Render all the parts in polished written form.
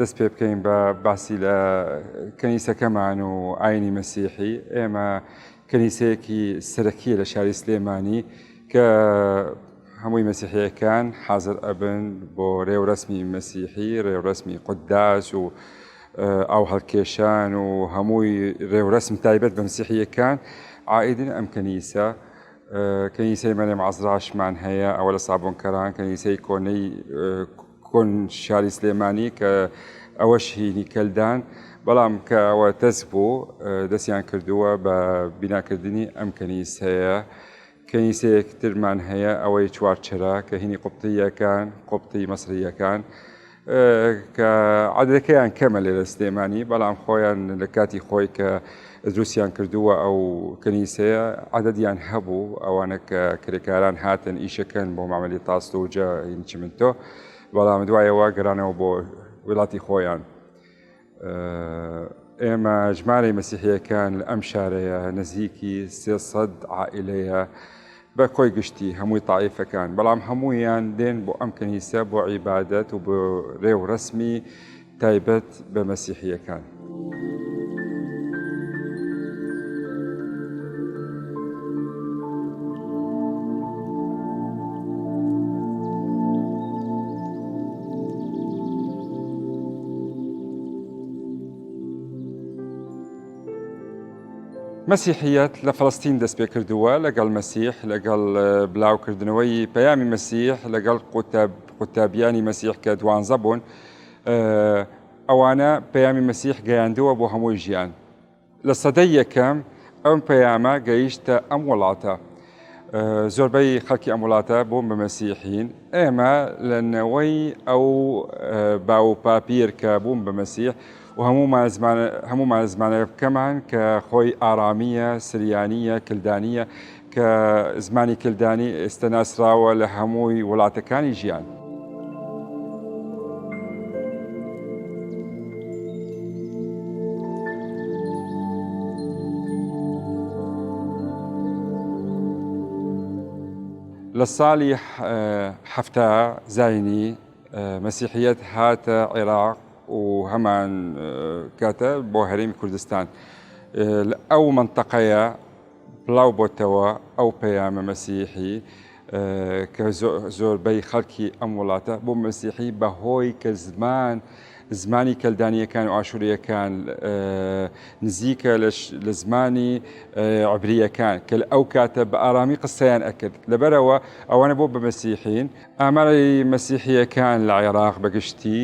دەست پێ بکەین بە باسی لە کەنیسەکەمان و ئاینی مەسیحی. ئێمە کەنیسەیەکی سەرەکیە لە شاری سلێمانی کە هەمووی مەسیحیەکان حازر ئەبن بۆ ڕێوڕەسمی مەسیحی، ڕێوڕەسمی قوداس و ئاو هەڵکێشان و هەمووی ڕێوڕەسم تایبەت بە مەسیحیەکان عائیدن ئەم کەنیسە. کەنیسەی مەرێم عەزراشمان هەیە، ئەوە لە سابۆنکەران، کەنیسەی کۆنەی کۆن شاری سلێمانی کە ئەوەش هینی کەلدان، بەڵام کە ئەوە دەست بوو دەستیان کردووە بە بیناکردنی ئەم کەنیسەیە. کەنیسەیەکترمان هەیە ئەوەی چوارچرا کە هینی قوبتیەکان، قوبتی مەسریەکان کە عەدەکەیان کەمە لێرە سلێمانی، بەڵام خۆیان لە کاتی خۆی کە دروستیان کردووە ئەو کەنیسەیە عەدەدیان هەبوو، ئەوانە کە کرێکاران هاتن ئیشەکەن بۆ مامەلی تاستۆ و جا چمنتۆ، بەڵام دوایەوە گەرانەوە بۆ وڵاتی خۆیان. ئێمە ژمارەی مەسیحیەکان لە ئەم شارەیە نزیکی 300 عائیلەیە بە کۆی گشتی هەمووی تائیفەکان، بەڵام هەموویان دێن بۆ ئەم کەنیسە بۆ عیبادەت و بۆ ڕێوڕەسمی تایبەت بە مەسیحیەکان. مەسیحیەت لە فەڵەستین دەست پێ کردووە لەگەڵ مەسیح، لەگەڵ بڵاوکردنەوەی پەیامی مەسیح، لەگەڵ قوتابیانی مەسیح کە 12 بوون. ئەوانە پەیامی مەسیح گەیاندووە بۆ هەمووی ژیان. لە سەدەی یەکەم ئەم پەیامە گەیشتە ئەم وڵاتە. زۆربەی خەڵکی ئەم وڵاتە بوون بە مەسیحین. ئێمە لە نەوەی ئەو باوپاپیر کە بوون بە مەسیح و هەمومان زمانەکەمان کە خۆی ئارامیە، سریانیە، کلدانیە، کە زمانی کلدانی ئێستا ناسراوە لە هەمووی وڵاتەکانی ژیان. لە ساڵی 7 زاینی مەسیحیەت هاتە عێراق و هەمان کاتە بۆ هەرێمی کوردستان. ئەو منتەقەیە بڵاو بۆتەوە ئەو پەیامە مەسیحی کە زۆربەی خەڵکی ئەم وڵاتە بۆ مەسیحی بەهۆی کە زمانی کەلدانیەکان و ئاشوریەکان نزیکە لە زمانی عبریەکان کە ئەو کاتە بە ئارامی قسەیان ئەکرد. لەبەرەوە ئەوانە بۆ بە مەسیحین. ئاماری مەسیحیەکان لە عێراق بەگشتی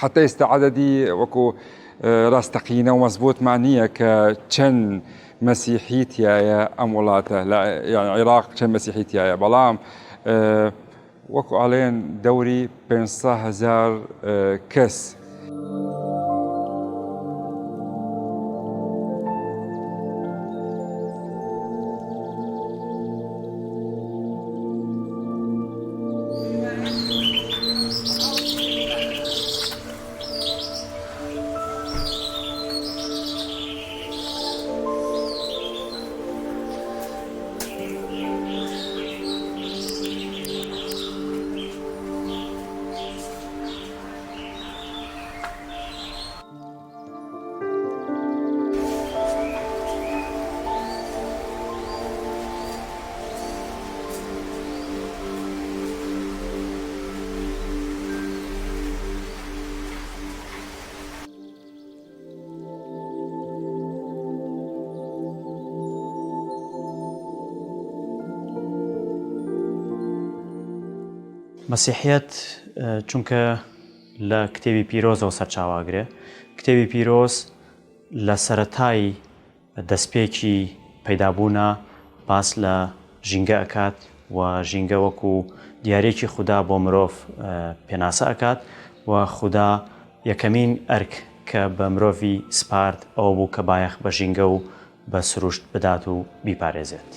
حتى ئێستا عەدەدی وەکو ڕاستەقینە و مەزبوطمان نییە کە چەند مەسیحی تایە ئەم وڵاتە، یان عێراق چەند مەسیحی تایە، بەڵام وەکو ئاڵێن دەوری 500,000 کەس. مەسیحیەت چونکە لە کتێبی پیرۆزەوە سەرچاواگرێ، کتێبی پیرۆز لە سەرەتای دەستپێکی پەیدابوونە باس لە ژینگە ئەکات و ژینگە وەکو دیارێکی خوددا بۆ مرۆڤ پێناسە ئەکات و خوددا یەکەمین ئەرک کە بە مرۆڤی سپارد ئەوە بوو کە بایەخ بە ژینگە و بە سروشت بدات و بیپارێزێت.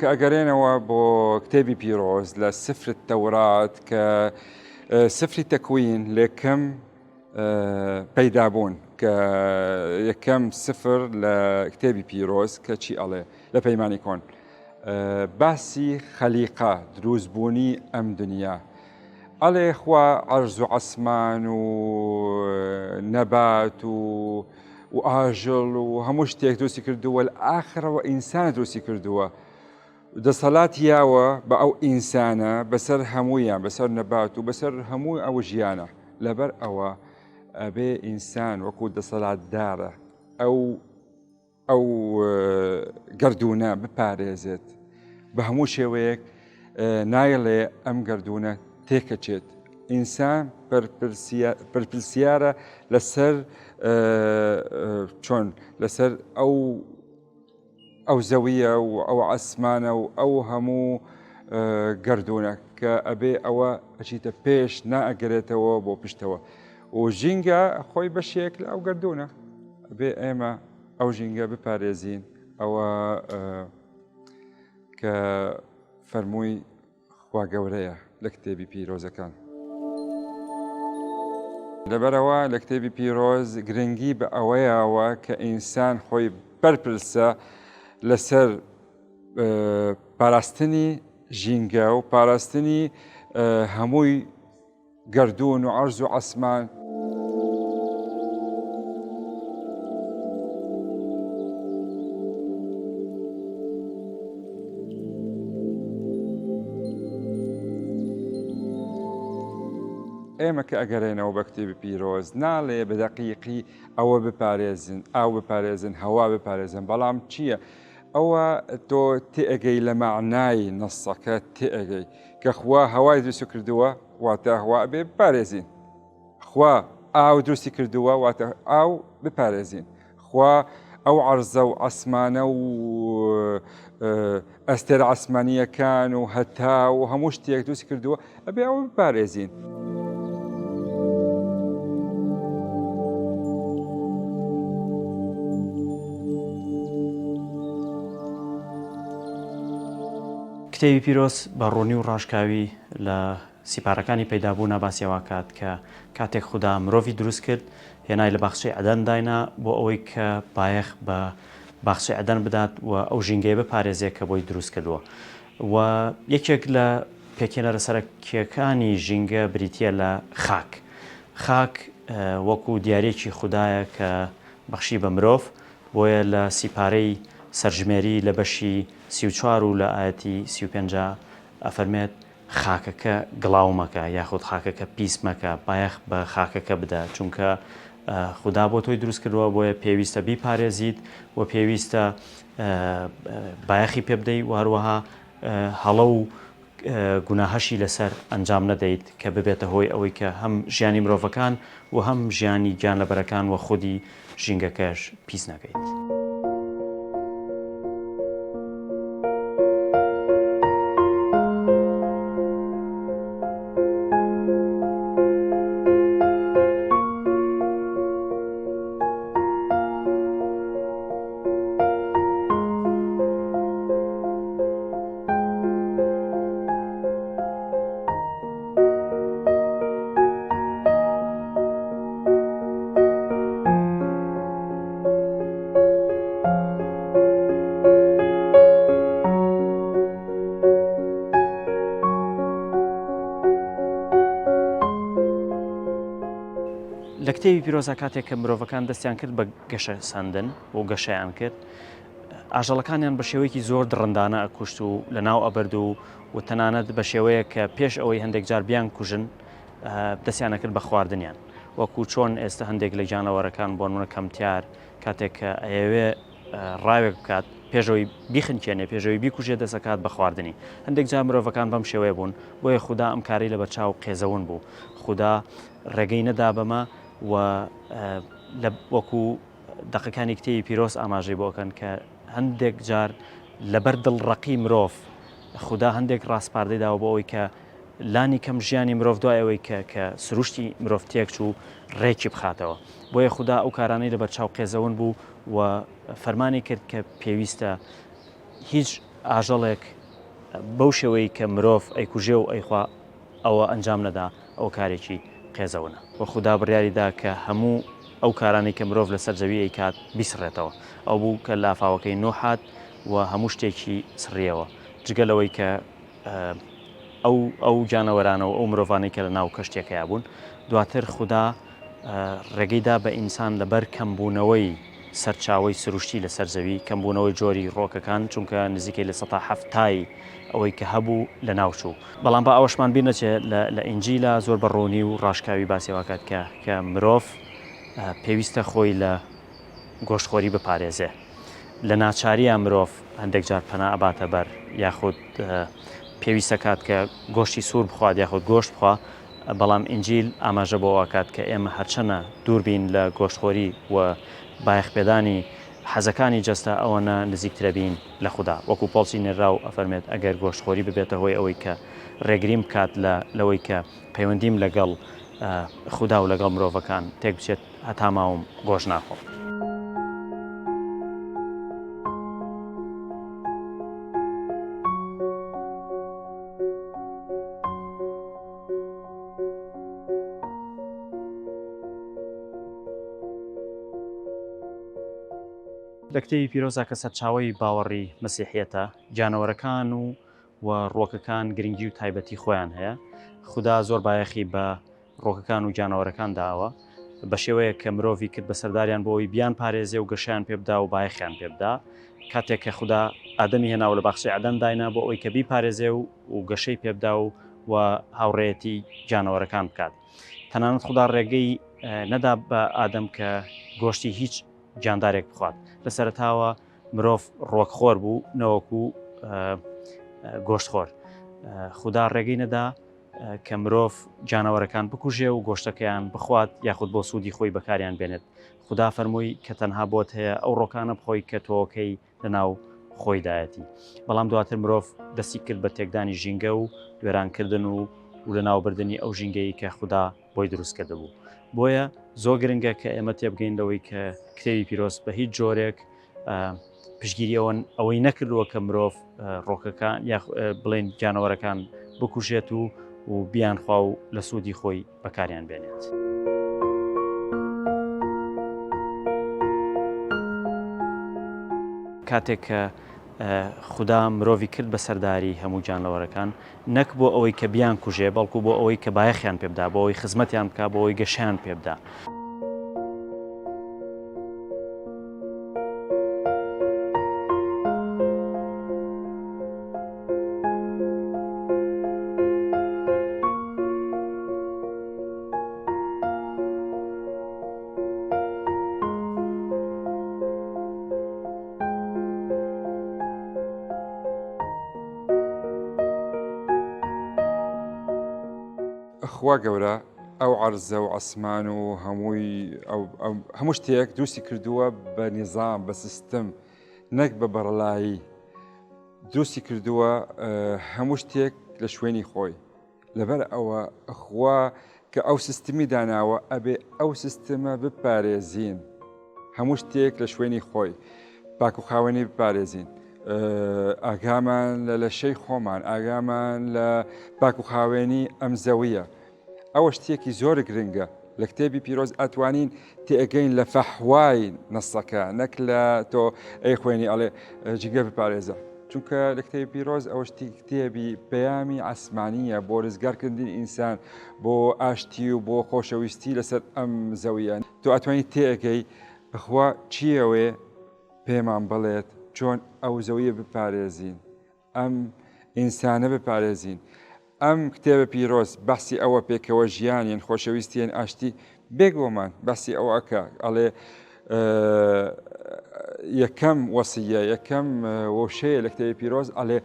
کە ئەگەڕێنەوە بۆ کتێبی پیرۆز لە سفر تەورات کە سفری تەکوین لێکەم پەیدابوون کە یەکەم سفر لە کتێبی پیرۆز کە چی ئەڵێ لە پەیمانی کۆن باسی خەلیقە دروستبوونی ئەم دنیا ئەڵێ خوا عەرز و عەسمان و نەبات و ئاژەڵ و هەموو شتێک دروستی کردووە لە ئاخرەوە ئینسانە دروستی کردووە دەسەڵاتی یاوە بە ئەو ئینسانە بەسەر هەموویان بەسەر نەبات و بەسەر هەموو ئەو ژیانە لەبەر ئەوە ئەبێ ئینسان وەکو دەسەڵاتدارە ئەو گەردونە بپارێزێت بە هەموو شێوەیەک نایڵێ ئەم گەردونە تێکەچێت ئینسان پرپرسیارە لەسەر چۆن لەسەر ئەو زەویە و ئەو ئەسمانە و ئەو هەموو گەردونە کە ئەبێ ئەوە ئەچیتە پێش نائەگەرێتەوە بۆ پشتەوە و ژینگە خۆی بەشێک لە ئەو گەردونە ئەبێ ئێمە ئەو ژینگە بپارێزین ئەوە کە فەرمووی خوا گەورەیە لە کتێبی پیرۆزەکان لەبەرەوە لە کتێبی پیرۆز گرنگی بە ئەوەیەوە کە ئینسان خۆی بەرپرسە لەسەر پاراستنی ژینگە و پاراستنی هەمووی گەردون و عەرز و عەسمان ئێمە کە ئەگەڕێنەوە بە کتێبی پیرۆز ناڵێ بە دەقیقی ئەوە بپارێزن ئاو بپارێزن هەوا بپارێزن بەڵام چییە؟ ئەوە تۆ تێئەگەی لە معنای نەسەکە تێئەگەی کە خوا هەوای دروستی کردووە واتە هەوا ئەبێ بپارێزین خوا ئاو دروستی کردووە واتە ئاو بپارێزین خوا ئەو عەرزە و عەسمانە و ئەستێرە عەسمانیەکان و هەتا و هەموو شتێک دروستی کردووە ئەبێ ئەوە بپارێزین کتێبی پیرۆز بە ڕوونی و ڕاشکاوی لە سیپارەکانی پەیدابوونە باسیەوە کات کە کاتێک خوددا مرۆڤی دروست کرد هێنای لە باخچەی عەدەن داینا بۆ ئەوەی کە بایەخ بە باخچەی عەدەن بدات و ئەو ژینگەیە بپارێزێت کە بۆی دروست کردووە و یەکێک لە پێکێنەرە سەرەکیەکانی ژینگە بریتیە لە خاک وەکو دیارێکی خوددایە کە بەخشی بە مرۆڤ بۆیە لە سیپارەی سەرژمێری لە بەشی 34 و لە ئاەتی 35 ئەفەرمێت خاکەکە گڵاومەکە یاخود خاکەکە پیسمەکە بایەخ بە خاکەکە بدە چونکە خوددا بۆ تۆی دروست کردووە بۆیە پێویستە بیپارێزیت و پێویستە بایەخی پێ بدەیت و هەروەها هەڵە و گوناهەشی لەسەر ئەنجام نەدەیت کە ببێتە هۆی ئەوەی کە هەم ژیانی مرۆڤەکان و هەم ژیانی گیانلەبەرەکان و خودی ژینگەکەش پیس نەکەیت. لە کتێبی پیرۆزە کاتێک کە مرۆڤەکان دەستیان کرد بە گەشە ساندن و گەشەیان کرد ئاژەڵەکانیان بە شێوەیەکی زۆر دڕندانە ئەکوشت و لە ناو ئەبرد و تەنانەت بە شێوەیە کە پێش ئەوەی هەندێک جار بیان کوژن دەستیانە کرد بە خواردنیان وەکو چۆن ئێستا هەندێک لە جانەوەرەکان بۆ نمونە کەمتیار کاتێک کە ئەیەوێ ڕاوێک بکات پێشەوەی بیخنکێنێ پێشەوەی بیکوژێ دەسەکات بە خواردنی هەندێک جار مرۆڤەکان بەم شێوەیە بوون بۆیە خوددا ئەم کاری لە بەرچاو قێزەون بوو خوددا ڕێگەی نەدا بەمە و وەکو دەقەکانی کتێبی پیرۆز ئاماژەی بۆکەن کە هەندێک جار لەبەر دڵڕەقی مرۆڤ خوددا هەندێک ڕاستپاردەی داوە بۆ ئەوەی کە لانی کەم ژیانی مرۆڤ دوای ئەوەی کە سروشتی مرۆڤ تێک چوو ڕێکی بخاتەوە بۆیە خوددا ئەو کارانەی لە بەرچاو قێزەون بوو و فەرمانی کرد کە پێویستە هیچ ئاژەڵێک بەو شێوەی کە مرۆڤ ئەیکوژێ و ئەیخوا ئەوە ئەنجام نەدا ئەو کارێکی قێزەونە و خوددا بڕیاریدا کە هەموو ئەو کارانەی کە مرۆڤ لەسەر زەوی ئەیکات بیسڕێتەوە ئەو بوو کە لافاوەکەی نۆحات و هەموو شتێکی سڕیەوە جگەلەوەی کە ئەو جانەوەرانەوە ئەو مرۆڤانەی کە لە ناو کەشتێکەیە بوون دواتر خوددا ڕێگەیدا بە ئینسان لەبەر کەمبوونەوەی سەرچاوی سروشتی لە سەرزەوی کەمبوونەوەی جۆری ڕۆکەکان چونکە نزیکەی لە ١٧ تای ئەوەی کە هەبوو لە ناوچوو بەڵام بە ئەوەشمان بیر نەچێت لە ئینجیلا زۆر بەڕوونی و ڕاشکاوی باسیەوەکات کە مرۆڤ پێویستە خۆی لە گۆشتخۆری بپارێزێ لە ناچاریە مرۆڤ هەندێک جار پەنا ئەباتە بەر یاخود پێویستە کات کە گۆشتی سوور بخوات یاخود گۆشت بخوا بەڵام ئینجیل ئاماژە بۆ ئەوکات کە ئێمە هەرچەنە دووربین لە گۆشتخۆری و بایەخپێدانی حەزەکانی جەستە ئەوەنە نزیکترە بین لە خوددا وەکو پۆڵسی نێرا و ئەفەرمێت ئەگەر گۆشتخۆری ببێتە هۆی ئەوەی کە ڕێگریم بکات لەوەی کە پەیوەندیم لەگەڵ خوددا و لەگەڵ مرۆڤەکان تێک بچێت هەتا ماوم گۆش ناخۆم. لە کتێبی پیرۆزە کە سەرچاوی باوەڕی مەسیحیەتە جانەوەرەکان و ڕۆکەکان گرنگی و تایبەتی خۆیان هەیە خوددا زۆر بایەخی بە ڕۆکەکان و جانەوەرەکان داوە بە شێوەیە کە مرۆڤی کرد بە سەرداریان بۆەوەی بیان پارێزێ و گەشیان پێبدا و بایەخیان پێبدا کاتێک کە خوددا ئادەمی هێناوە لە باخچەی عەدەن داینا بۆ ئەوەی کە بیپارێزێ و گەشەی پێبدا و هاوڕێیەتی جانەوەرەکان بکات تەنانەت خوددا ڕێگەی نەدا بە ئادەم کە گۆشتی هیچ جاندارێک بخوات لە سەرەتاوە مرۆڤ ڕۆکخۆر بوو نەوەکو گۆشتخۆر خوددا ڕێگەی نەدا کە مرۆڤ جانەوەرەکان بکوژێ و گۆشتەکەیان بخوات یاخود بۆ سوودی خۆی بەکاریان بێنێت خوددا فەرمووی کە تەنها بۆت هەیە ئەو ڕۆکانە بخۆی کە تۆکەی لەناو خۆیدایەتی بەڵام دواتر مرۆڤ دەستی کرد بە تێکدانی ژینگە و وێرانکردن و لەناوبردننی ئەو ژینگەی کە خوددا بۆی دروست کردە بوو بۆیە زۆر گرنگە کە ئێمە تێبگەین لەوەی کە کتێبی پیرۆز بە هیچ جۆرێک پشگیری ئەوەی نەکردووە کە مرۆڤ ڕۆکەکان یا بڵێن جانەوەرەکان بکوژێت و بیانخوا و لە سوودی خۆی بەکاریان بێنێت. کاتێک کە خوددا مرۆڤی کرد بە سەرداری هەموو جانەوەرەکان نەک بۆ ئەوەی کە بیان کوژێ بەڵکو بۆ ئەوەی کە بایەخیان پێبدا بۆ ئەوەی خزمەتیان بکە بۆ ئەوەی گەشیان پێبدا. خوا گەورە ئەو عەرزە و عەسمان و هەموو شتێک دروستی کردووە بە نیزام بە سیستم نەک بە بەڕەلایی دروستی کردووە هەموو شتێک لە شوێنی خۆی لەبەر ئەوە خوا کە ئەو سیستمی داناوە ئەبێ ئەو سیستمە بپارێزین هەموو شتێک لە شوێنی خۆی پاک و خاوێنی بپارێزین ئاگامان لە لەشەی خۆمان ئاگامان لە پاک و خاوێنی ئەم زەویە ئەوە شتێکی زۆر گرنگە لە کتێبی پیرۆز ئەتوانین تێگەین لە فەحوای نەسەکە نەک لە تۆ ئەی خوێنی ئەڵێ جگە بپارێزە چونکە لە کتێبی پیرۆز ئەوە شتی کتێبی پەیامی عەسمانیە بۆ ڕزگارکردنی ئینسان بۆ ئاشتی و بۆ خۆشەویستی لەسەر ئەم زەویە تۆ ئەتوانیت تێگەی بخوا چیەوێ پێمان بڵێت چۆن ئەو زەویە بپارێزین ئەم ئینسانە بپارێزین ئەم کتێبە پیرۆز بەحسی ئەوە پێکەوە ژیانیان خۆشەویستیان ئاشتی بێگۆمان بەسی ئەو ئەکە ئەڵێ یەکەم وەسیە یەکەم وەشەیە لە کتێبی پیرۆز ئەڵێ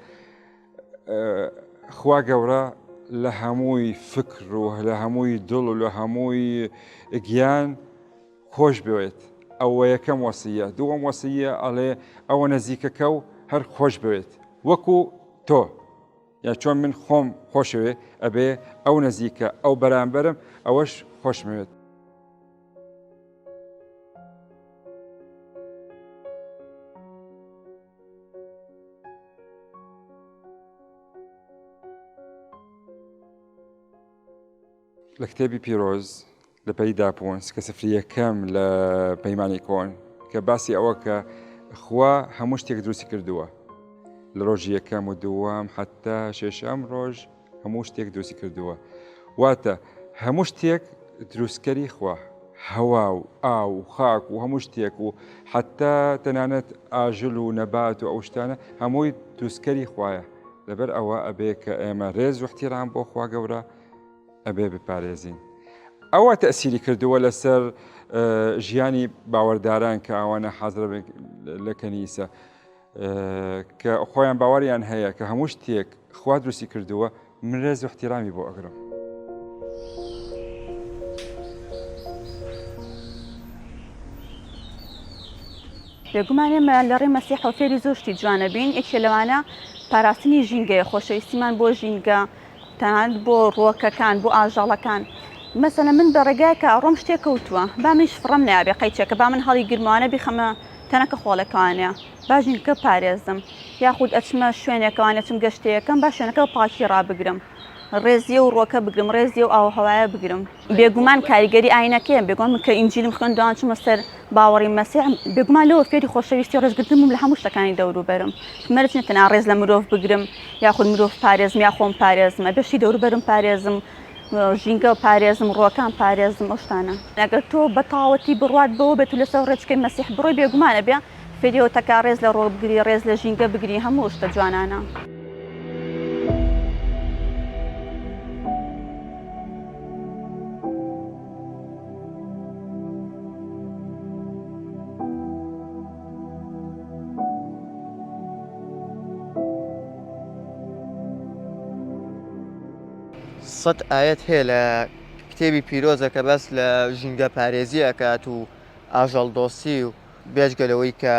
خوا گەورە لە هەمووی فکر و لە هەمووی دڵ و لە هەمووی گیان خۆش بوێت ئەوە یەکەم وەسیە دووەم وەسیە ئەڵێ ئەوە نزیکەکە و هەر خۆش بوێت وەکو تۆ یا چۆن من خۆم خۆشەوێ ئەبێ ئەو نزیکە ئەو بەرامبەرم ئەوەش خۆشمەوێت لە کتێبی پیرۆز لە پەیدا پۆنس کە سفریەکەم لە پەیمانی کۆن کە باسی ئەوە کە خوا هەموو شتێک دروستی کردووە لە ڕۆژی یەکەم و دووەم حتا شێشەم ڕۆژ هەموو شتێک دروستی کردووە واتە هەموو شتێک دروستکەری خوا هەوا و ئاو و خاک و هەموو شتێک و حتا تەنانەت ئاژل و نەبات و ئەو شتانە هەمووی دروستکەری خوایە لەبەر ئەوە ئەبێ کە ئێمە ڕێز و احتیرام بۆ خوا گەورە ئەبێ بپارێزین ئەوە تەسیری کردووە لەسەر ژیانی باوەڕداران کە ئەوانە حەزر لە کەنیسە کە خۆیان باوەڕیان هەیە کە هەموو شتێک خوا دروستی کردووە من ڕێز و احتیرامی بۆ ئەگرم. بێگومان ئێمە لە ڕێ مەسیحەوە فێری زۆر شتی جوانە بین یەکێ لەوانە پاراستنی ژینگەیە خۆشەویستیمان بۆ ژینگە تەنانەت بۆ ڕووەکەکان بۆ ئاژەڵەکان مەسەلەن من بە ڕێگای کە ئەڕۆم شتێک کەوتووە با منیش فڕەم نایابێ قەیچێکە با من هەڵی گرمانە بیخەمە تەنەکە خۆڵەکانەیە با ژینگەکە پارێزم یاخود ئەچمە شوێنێکەوانە چم گەشتەیەکەم با شوێنەکە پاکی ڕابگرم ڕێزیە و ڕۆکە بگرم ڕێزیە و ئاوهەوایە بگرم بێگومان کاریگەری ئاینەکەیە بێگومان کە ئینجیلم خوێندوان چمە سەر باوەڕی مەسیح بێگومان لەوە فێری خۆشەویستی ڕێزگرتنم لە هەموو شتەکانی دەوروبەرم مەرج نێت تەنها ڕێز لە مرۆڤ بگرم یاخود مرۆڤ پارێزم یا خۆم پارێزم ئەبێشتی دەوروبەرم پارێزم ژینگە پارێزم ڕۆکان پارێزم ئەو شتانە ئەگەر تۆ بە تاوەتی بڕوات بەوە بێت و لەسەر ڕێچکەی مەسیح بڕۆی بێگومانە بێ فێریەوە تەکا ڕێز لە ڕۆ بگری ڕێز لە ژینگە بگری هەموو شتە جوانانە. سەد ئاەت هەیە لە کتێبی پیرۆزە کە بەس لە ژینگە پارێزی ئەکات و ئاژەڵ دۆستی و بێژگەلەوەی کە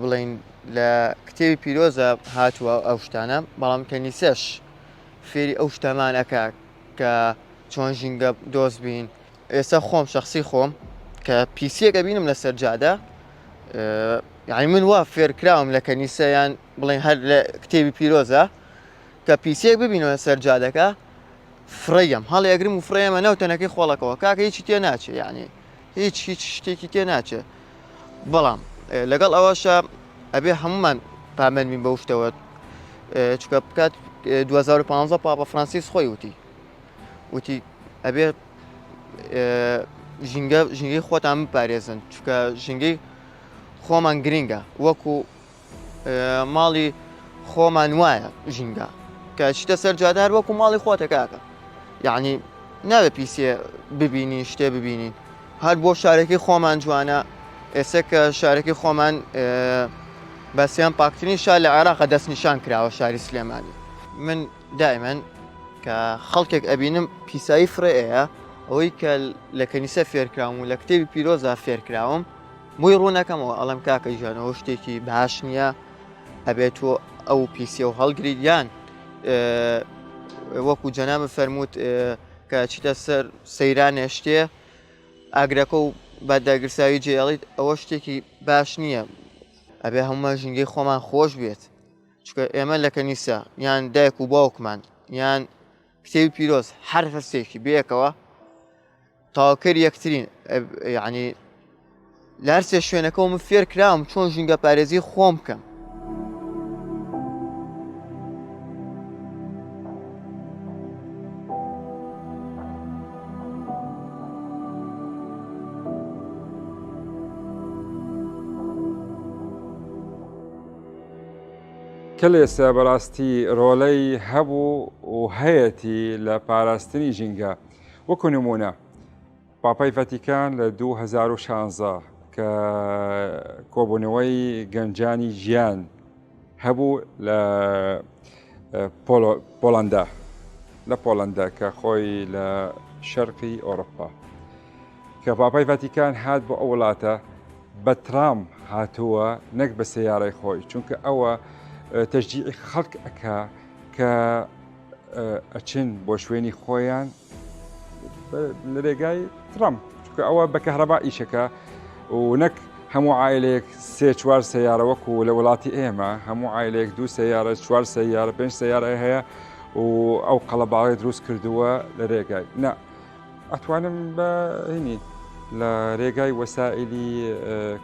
بڵین لە کتێبی پیرۆزە هاتووە ئەو شتانە بەڵام کەنیسەش فێری ئەو شتەمانەکە کە چۆن ژینگە دۆست بین. ئێستا خۆم شخصی خۆم کە پیسیەکە بینم لە سەرجادە یعنی من وا فێرکراوم لە کەنیسەیان بڵین هەر لە کتێبی پیرۆزە کە پیسێک ببینەوە سەرجادەکە فڕەیم هەڵی ئەگرم و فڕێمە نەوتەنەکەی خۆڵەکەەوە کاکە هیچی تێ ناچێ یعنی هیچ شتێکی تێ ناچێ بەڵام لەگەڵ ئەوەشە ئەبێ هەمومان پامەرمین بەو شتەوە چکە بکات 2015 پاپە فرانسیس خۆی وتی ئەبێ ژینگەی خۆتان بپارێزن چکە ژینگەی خۆمان گرینگە وەکو ماڵی خۆمان وایە ژینگە کە شتە سەرجادار وەکو ماڵی خۆتە کاکە یعنی ناوێ پیسێ ببینی شتێ ببینین هەر بۆ شارێکی خۆمان جوانە ئێستا کە شارێکی خۆمان بەسییان پاکترین شار لە عێراقە دەستنیشان کراوە شاری سلێمانی من دائیمەن کە خەڵکێک ئەبینم پیسایی فرەیە ئەوەی کە لە کەنیسە فێرکراوم و لە کتێبی پیرۆزە فێرکراوم مووی ڕوونەکەمەوە ئەڵم کاکە ژیانەوە شتێکی باش نییە ئەبێت تۆ ئەو پیسە و هەڵگریت یان وەکو جەنابە فەرمووت کە چیتە سەر سەیرانێ شتێ ئاگرەکە و بەداگرساوی جێڵیت ئەوە شتێکی باش نییە ئەبێ هەموو ژینگەی خۆمان خۆش بێت چکە ئێمە لە کەنیسە یان دایک و باوکمان یان کتێبی پیرۆز هەر هەستێکی بەیەکەوە تاواکەری یەکترین یعنی لە هەر سێ شوێنەکەەوە من فێر کراوم چۆن ژینگە پارێزی خۆم بکەم. کەلێسە بەڕاستی ڕۆڵەی هەبوو و هەیەی لە پاراستنی ژینگە وەکو نمونە پاپای ڤەتیکان لە 2016 کە کۆبوونەوەی گەنجانی ژیان هەبوو لە پۆڵەندا کە خۆی لە شەرقی ئەوروپا کە پاپای ڤەتیکان هات بۆ ئەو وڵاتە بە ترام هاتووە نەک بە سەیارەی خۆی چونکە ئەوە تەشجیعی خەڵک ئەکا کە ئەچن بۆ شوێنی خۆیان لە ڕێگای ترام چونکە ئەوە بە کەهرەبا ئیشەکە و نەک هەموو عایلەیەک سێ چوار سەیارە وەکو لە وڵاتی ئێمە هەموو عایلەیەک 2 سەیارە 4 سەیارە 5 سەیارە هەیە و ئەو قەڵەباڵی دروست کردووە لە ڕێگای نا ئەتوانم بە هینی لە ڕێگای وەسائلی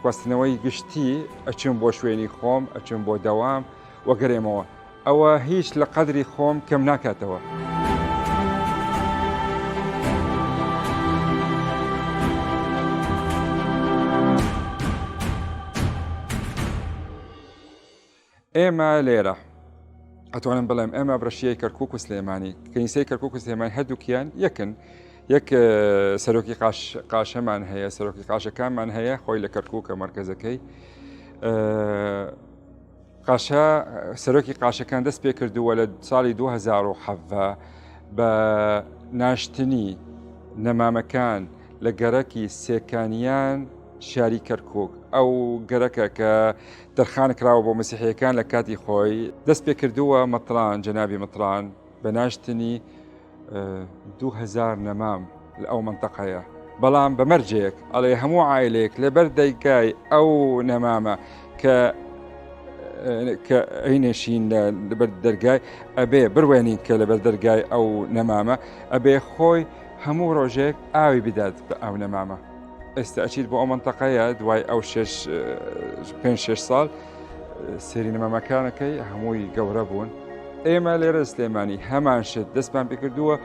گواستنەوەی گشتی ئەچم بۆ شوێنی خۆم ئەچم بۆ دەوام وەگەڕێمەوە ئەوە هیچ لە قەدری خۆم کەم ناکاتەوە. ئێمە لێرە ئەتوانم بڵێم ئێمە بڕشیەی کەرکووک و سلێمانی کەنیسەی کەرکووک و سلێمانی هەردووکیان یەکن یەک سەرۆکی قاشەمان هەیە سەرۆکی قاشەکانمان هەیە خۆی لە کەرکووکە مەرکەزەکەی قاشە سەرۆکی قاشەکان دەست پێ کردووە لە ساڵی 2007 بە ناشتنی نەمامەکان لە گەرەکی سێکانیان شاری کەرکووک ئەو گەرەکە کە دەرخان کراوە بۆ مەسیحیەکان لە کاتی خۆی دەست پێ کردووە مەتران جەنابی مەتران بە ناشتنی 2000 نەمام لە ئەو منتەقەیە بەڵام بەمەرجێک ئەڵێ هەموو عایلێک لەبەر دەیگای ئەو نەمامە کە ئەینێشین لەبەر دەرگای ئەبێ بڕوێنین کە لەبەر دەرگای ئەو نەمامە ئەبێ خۆی هەموو ڕۆژێک ئاوی بدات بە ئەو نەمامە. ئێستا ئەچیت بۆ ئەو منتەقەیە دوای ئەو 5-6 ساڵ سێری نەمامەکانەکەی هەمووی گەورە بوون. ئێمە لێرە سلێمانی هەمان شت دەستمان پێ کردووە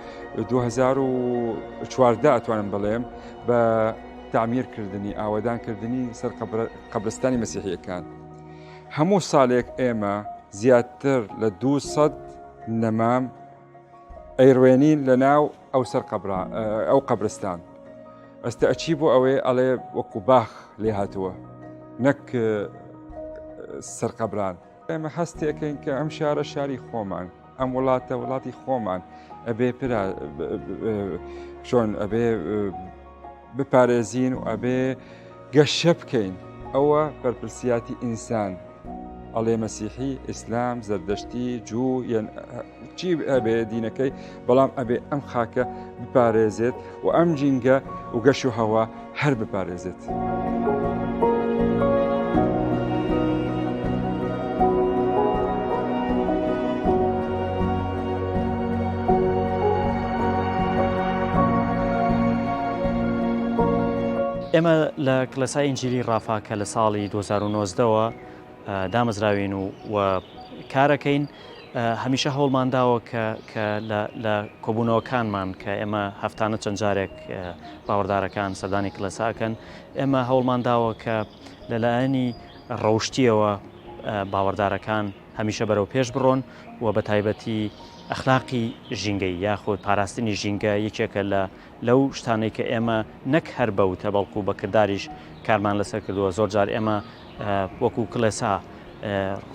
2014 ئەتوانم بڵێم بە تعمیرکردنی ئاوەدانکردنی سەر قەبرستانی مەسیحیەکان. هەموو ساڵێک ئێمە زیاتر لە 200 نەمام ئەیڕوێنین لە ناو ئەو قەبرستان. ئەستا ئەچی بۆ ئەوەی ئەڵێ وەکو باخ لێ هاتووە نەک سەرقەبران. ئێمە هەستێکین کە ئەم شارە شاری خۆمان ئەم وڵاتە وڵاتی خۆمان ئەبێ چۆن ئەبێ بپارێزین و ئەبێ گەشە بکەین ئەوە بەرپرسیاتی ئینسان ئەڵێ مەسیحی ئیسلام زەردەشتی جوو یان چی ئەبێ دینەکەی بەڵام ئەبێ ئەم خاکە بپارێزێت و ئەم جینگە و گەش و هەوا هەر بپارێزێت. ئێمە لە کلەسای ئینجیلی ڕافا کە لە ساڵی 2019ەوە دامەزراوین و کارەکەین هەمیشە هەوڵمانداوە کە لە کۆبوونەوەکانمان کە ئێمە هەفتانە چەند جارێک باوەڕدارەکان سەردانی کلەساکەن ئێمە هەوڵمانداوە کە لەلایەنی ڕەوشتیەوە باوەڕدارەکان هەمیشە بەرەو پێش بڕۆن و بە تایبەتی ئەخلاقی ژینگەی یاخود پاراستنی ژینگە یەکێکە لەو شتانەی کە ئێمە نەک هەر بەوتە بەڵکو بە کردداریش کارمان لەسەر کردووە. زۆر جار ئێمە وەکو کلێسا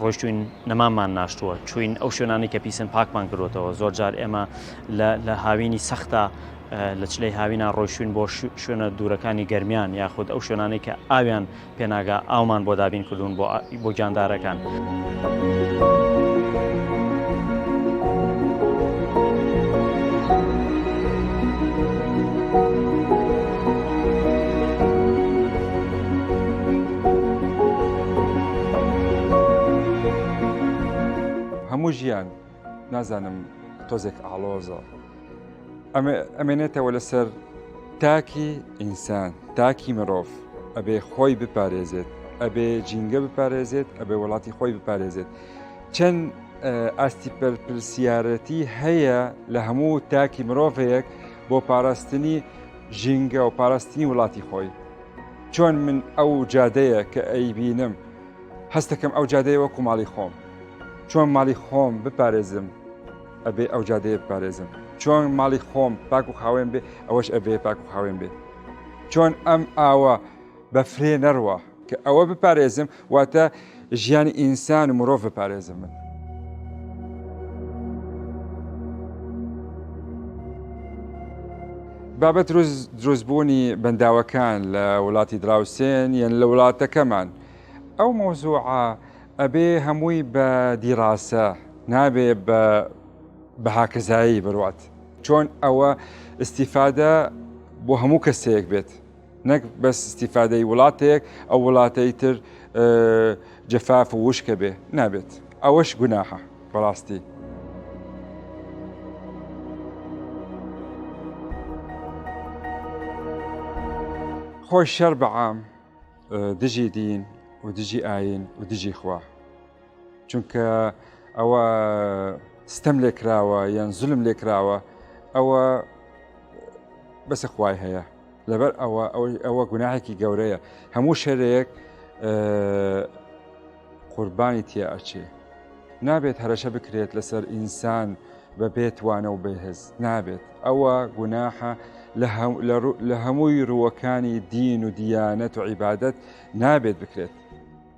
ڕۆیشتوین نەمامان ناشتووە چوین ئەو شوێنانی کە پیسن پاکمان کردوێتەوە. زۆر جار ئێمە لە هاوینی سەختە لە چلەی هاوینا ڕۆیشتوین بۆ شوێنە دوورەکانی گەرمیان یاخود ئەو شوێنانەی کە ئاویان پێناگا ئاومان بۆ دابین کردوون بۆ گیاندارەکان. هەموو ژیان نازانم تۆزێک ئاڵۆزە ئەمێنێتەوە لەسەر تاکی ئینسان تاکی مرۆڤ ئەبێ خۆی بپارێزێت ئەبێ جینگە بپارێزێت ئەبێ وڵاتی خۆی بپارێزێت. چەند ئاستی پەرپرسیارەتی هەیە لە هەموو تاکی مرۆڤەیەک بۆ پاراستنی ژینگە و پاراستنی وڵاتی خۆی. چۆن من ئەو جادەیە کە ئەیبینم هەستەکەم ئەو جادەیە وەکو ماڵی خۆم. چۆن ماڵی خۆم بپارێزم ئەبێ ئەو جادەیە بپارێزم. چۆن ماڵی خۆم پاک و خاوێن بێ ئەوەش ئەبێ پاک و خاوێن بێ. چۆن ئەم ئاوە بە فرێ نەڕوە کە ئەوە بپارێزم واتە ژیانی ئینسان و مرۆڤ بپارێزم من. بابەت دروستبوونی بەنداوەکان لە وڵاتی دراوسێن یان لە وڵاتەکەمان ئەو مۆزوعە ئەبێ هەمووی بە دیڕاسە نابێ بە هاکەزایی بڕوات. چۆن ئەوە ئیسیفادە بۆ هەموو کەسەیەک بێت نەک بەس ئیسیفادەی وڵاتێک ئەو وڵاتەی تر جەفاف و وشکە بێ نابێت. ئەوەش گوناحە بەڕاستی. خۆی شەر بەعام دژی دین و دژی ئاین و دژی خوا چونکە ئەوە ستەم لێکراوە یان زولم لێکراوە ئەوە بەسە خوای هەیە لەبەر ئەوە گوناحێکی گەورەیە هەموو شەرێک قوربانی تیا ئەچێ نابێت هەرەشە بکرێت لەسەر ئینسان بە بێتوانە و بێهێز نابێت ئەوە گوناحە لە هەمووی ڕووەکانی دین و دیانەت و عیبادەت نابێت بکرێت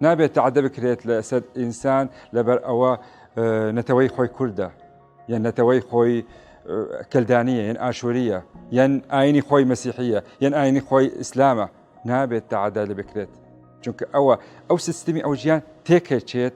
نابێت تعدە بکرێت لەسەر ئینسان لەبەر ئەوە نەتەوەی خۆی کووردە یان نەتەوەی خۆی کەلدانیە یان ئاشوریە یان ئاینی خۆی مەسیحیە یان ئاینی خۆی ئیسلامە نابێت تعدە لێ بکرێت چونکە ئەو سیستمی ئەو ژیان تێکەچێت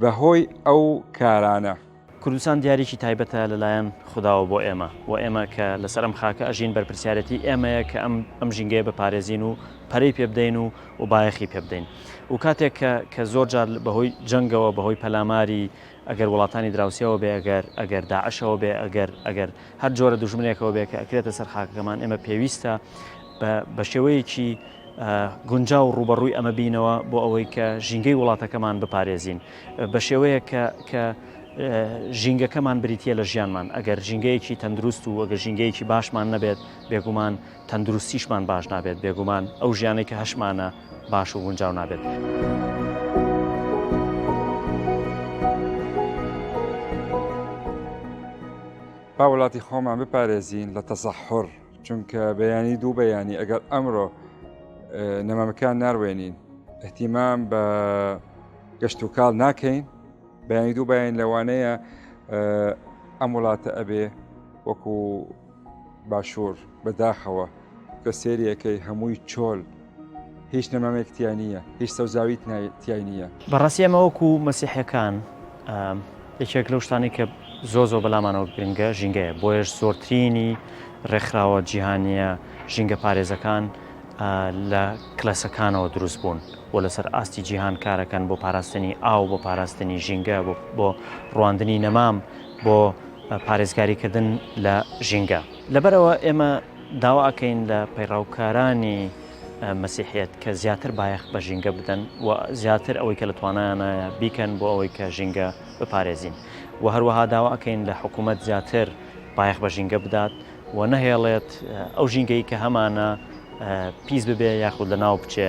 بەهۆی ئەو کارانە کوردستان دیارێکی تایبەتە لەلایەن خودداوە بۆ ئێمە و ئێمە کە لەسەر ئەم خاکە ئەژین بەرپرسیارەتی ئێمەیە کە ئەم ژینگەیە بپارێزین و پەرەی پێ بدەین و بایەخی پێ بدەین و کاتێک کە زۆر جار بەهۆی جەنگەوە بەهۆی پەلاماری ئەگەر وڵاتانی دراوسیەوە بێ ئەگەر داعشەوە بێ ئەگەر هەر جۆرە دوژمنێکەوە بێ کە ئەکرێتە سەر خاکەکەمان ئێمە پێویستە بە شێوەیەکی گونجا و ڕوبەڕووی ئەمە بینەوە بۆ ئەوەی کە ژینگەی وڵاتەکەمان بپارێزین بە شێوەیە کە ژینگەکەمان بریتە لە ژیانمان ئەگەر ژینگەیەکی تەندروست و ئەگەر ژینگەیەکی باشمان نەبێت بێگومان تەندروستیشمان باش نابێت بێگومان ئەو ژیانەی کە هەشمانە باش و گونجاو نابێت. با وڵاتی خۆمان بپارێزین لە تەسەحور چونکە بەیانی دوو بەیانی ئەگەر ئەمڕۆ نەمەمەکان ناڕوێنین احتیمام بە گەشت و کاڵ ناکەین بەیانی دوو بەیان لەوانەیە ئەم وڵاتە ئەبێ وەکو باشوور بەداخەوە کە سێریەکەی هەمووی چۆل هیچ نەمامێک تیا نییە هیچ سەوزاوی تیای نییە. بەڕاستی ئەمە وەکو مەسیحەکان یەکێک لەو شتانی کە زۆ بەلامانەوە گرنگە ژینگەیە بۆیش زۆرترینی ڕێکخراوە جیهانیە ژینگە پارێزەکان لە کلەسەکانەوە دروست بوون بۆ لەسەر ئاستی جیهان کارەکەن بۆ پاراستنی ئاو بۆ پاراستنی ژینگە بۆ ڕواندنی نەمام بۆ پارێزگاریکردن لە ژینگە لەبەرەوە ئێمە داواکەین لە پەیڕاوکارانی مەسیحیەت کە زیاتر بایەخ بە ژینگە بدەن و زیاتر ئەوەی کە لە توانایانە بیکەن بۆ ئەوەی کە ژینگە بپارێزین و هەروەها داواکەین لە حکوومەت زیاتر بایەخ بە ژینگە بدات و نەهێڵێت ئەو ژینگەی کە هەمانە پیس ببێ یاخود لە ناو بچێ.